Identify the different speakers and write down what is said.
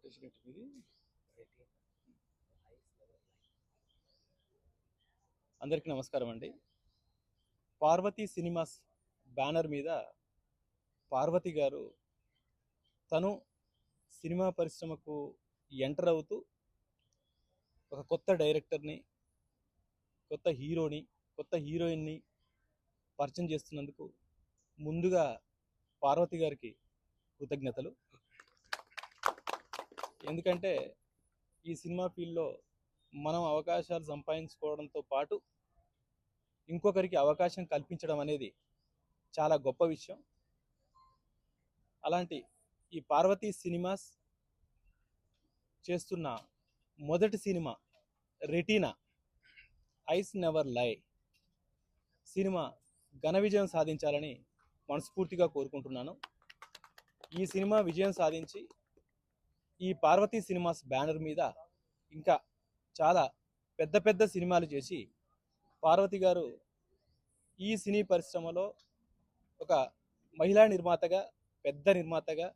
Speaker 1: Facility ఇది. అందరికీ నమస్కారం అండి. పార్వతీ సినిమాస్ బ్యానర్ మీద పార్వతి గారు తను సినిమా పరిశ్రమకు ఎంటర్ అవుతూ ఒక కొత్త డైరెక్టర్ని, కొత్త హీరోని, కొత్త హీరోయిన్ని పరిచయం చేస్తున్నందుకు ముందుగా పార్వతి గారికి కృతజ్ఞతలు. ఎందుకంటే ఈ సినిమా ఫీల్డ్లో మనం అవకాశాలు సంపాదించుకోవడంతో పాటు ఇంకొకరికి అవకాశం కల్పించడం అనేది చాలా గొప్ప విషయం. అలాంటి ఈ పార్వతీ సినిమాస్ చేస్తున్న మొదటి సినిమా రెటీనా ఐస్ నెవర్ లై సినిమా ఘన విజయం సాధించాలని మనస్ఫూర్తిగా కోరుకుంటున్నాను. ఈ సినిమా విజయం సాధించి ఈ పార్వతీ సినిమాస్ బ్యానర్ మీద ఇంకా చాలా పెద్ద పెద్ద సినిమాలు చేసి పార్వతి గారు ఈ సినీ పరిశ్రమలో ఒక మహిళా నిర్మాతగా, పెద్ద నిర్మాతగా